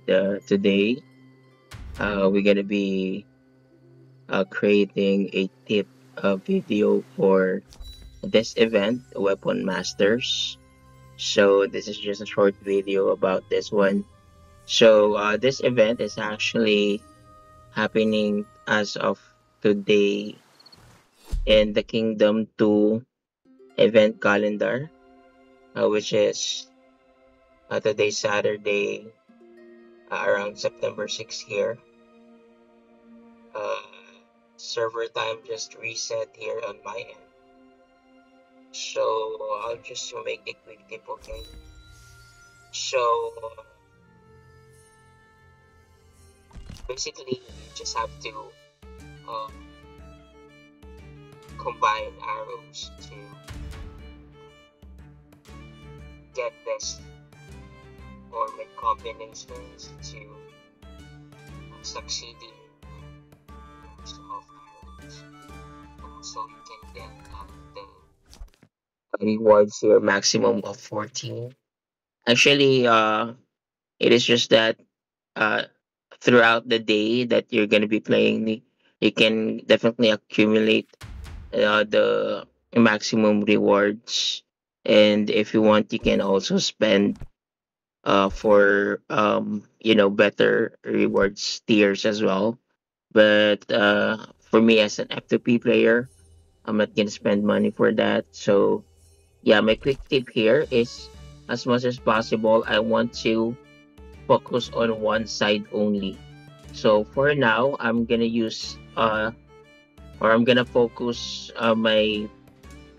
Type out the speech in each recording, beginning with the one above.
today we're gonna be creating a tip video for this event, Weapon Masters. So this is just a short video about this one. So this event is actually happening as of today in the Kingdom 2 event calendar, which is today Saturday around September 6th here. Uh, Server time just reset here on my end. So I'll just make a quick tip, okay? So basically, you just have to um, combine arrows to get this or make combinations to succeeding use of arrows. So you can get the rewards here maximum of 14. Actually, it is just that uh, throughout the day that you're going to be playing, you can definitely accumulate the maximum rewards. And if you want, you can also spend for better rewards tiers as well. But for me as an F2P player, I'm not gonna spend money for that. So yeah, my quick tip here is as much as possible, I want to focus on one side only. So for now, I'm gonna use or I'm gonna focus my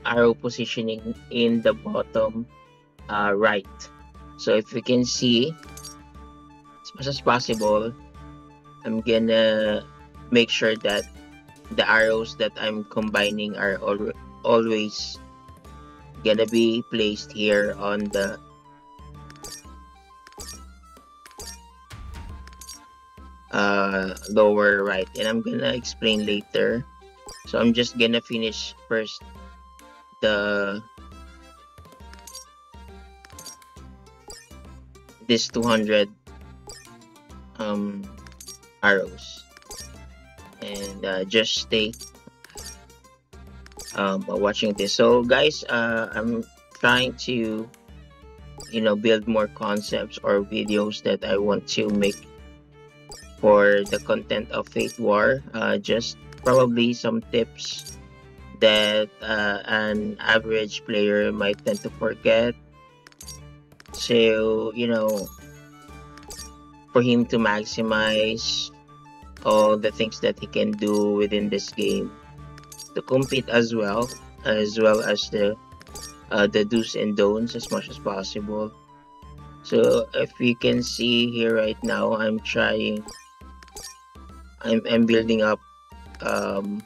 arrow positioning in the bottom right. So if you can see, as much as possible, I'm gonna make sure that the arrows that I'm combining are always gonna be placed here on the lower right, and I'm gonna explain later. So I'm just gonna finish first the this 200 um arrows, and just stay watching this. So guys, I'm trying to build more concepts or videos that I want to make for the content of Fate War. Just probably some tips that an average player might tend to forget. So, for him to maximize all the things that he can do within this game to compete as well as the do's and don'ts as much as possible. So if you can see here right now, I'm building up um,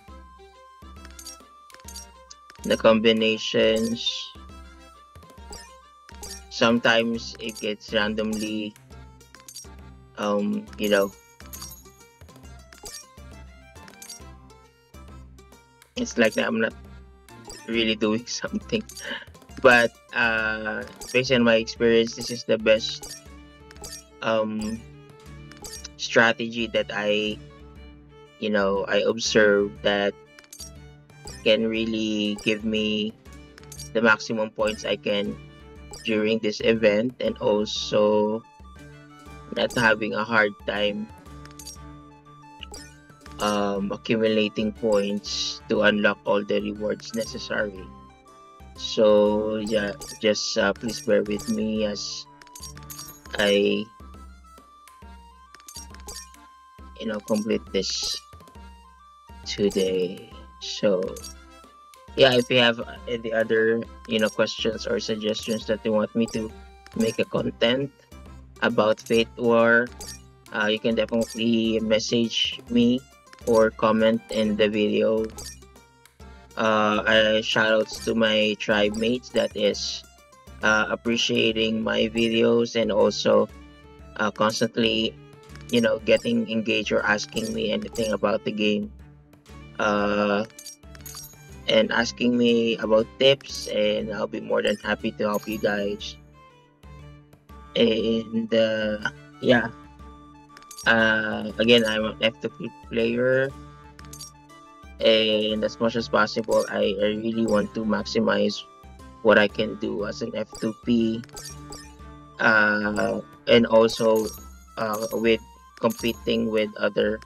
the combinations. Sometimes it gets randomly, um, you know, it's like that I'm not really doing something. But based on my experience, this is the best um, strategy that I observe that can really give me the maximum points I can during this event, and also not having a hard time accumulating points to unlock all the rewards necessary. So yeah, just please bear with me as I complete this today. So yeah, if you have any other questions or suggestions that you want me to make a content about Fate War, you can definitely message me or comment in the video. Shout outs to my tribe mates that is appreciating my videos and also constantly getting engaged or asking me anything about the game, uh, and asking me about tips, and I'll be more than happy to help you guys. And yeah, Again, I'm an F2P player, and as much as possible, I really want to maximize what I can do as an F2P, and also with competing with other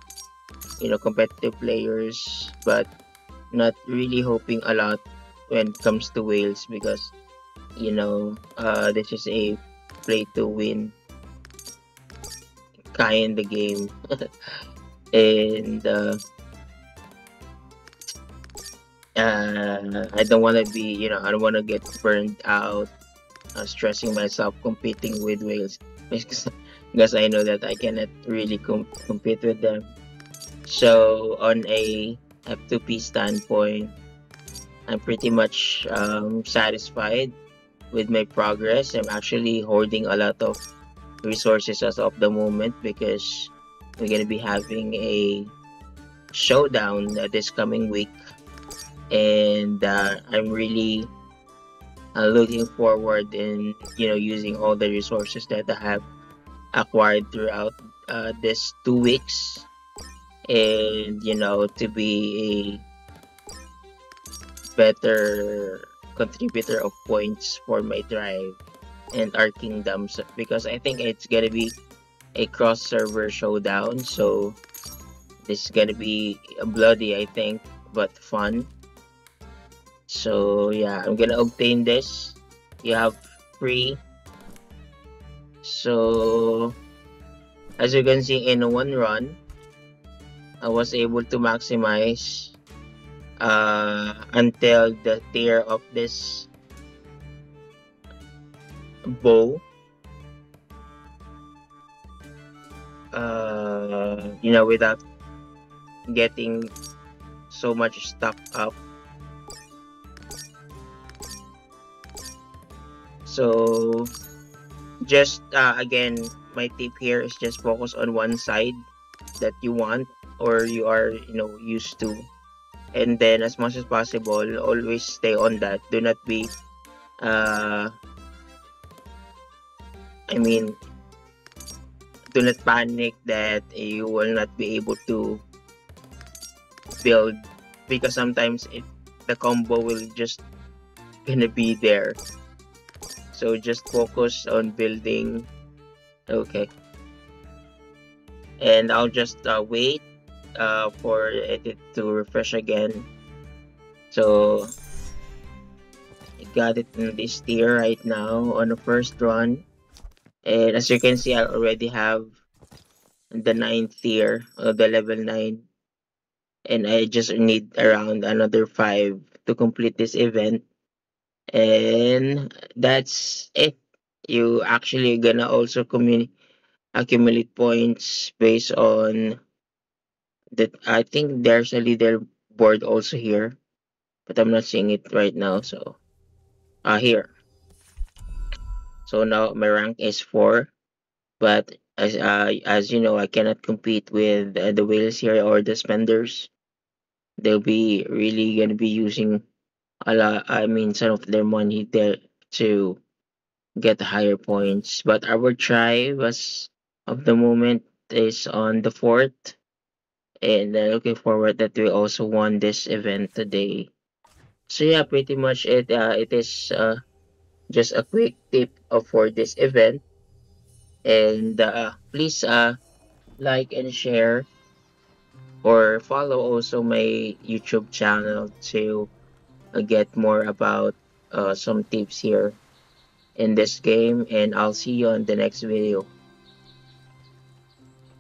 competitive players, but not really hoping a lot when it comes to whales because this is a play to win kind of game. And I don't want to be, I don't want to get burned out, stressing myself competing with whales because, because I know that I cannot really compete with them. So on a F2P standpoint, I'm pretty much satisfied with my progress. I'm actually holding a lot of resources as of the moment because we're gonna be having a showdown this coming week, and I'm really looking forward in using all the resources that I have acquired throughout this 2 weeks, and to be a better contributor of points for my tribe and our kingdoms because I think it's gonna be a cross server showdown. So this is gonna be bloody, I think, but fun. So yeah, I'm gonna obtain this. You have free. So as you can see, in one run, I was able to maximize until the tier of this bow. Without getting so much stuck up. So just again, my tip here is just focus on one side that you want or you are used to, and then as much as possible always stay on that. Do not be uh I mean do not panic that you will not be able to build because sometimes the combo will just gonna be there. So just focus on building. Okay, and I'll just wait for it to refresh again. So I got it in this tier right now on the first run, and as you can see, I already have the 9th tier, the level 9, and I just need around another 5 to complete this event, and that's it. You actually gonna also accumulate points based on that. I think there's a leaderboard also here, but I'm not seeing it right now. So here. So now my rank is 4, but as you know, I cannot compete with the whales here or the spenders. They'll be really gonna be using a lot. I mean, some of their money there to get higher points. But our tribe, as of the moment, is on the 4th, and looking forward that we also won this event today. So yeah, pretty much it is just a quick tip for this event, and please like and share or follow also my YouTube channel to get more about some tips here in this game, and I'll see you on the next video.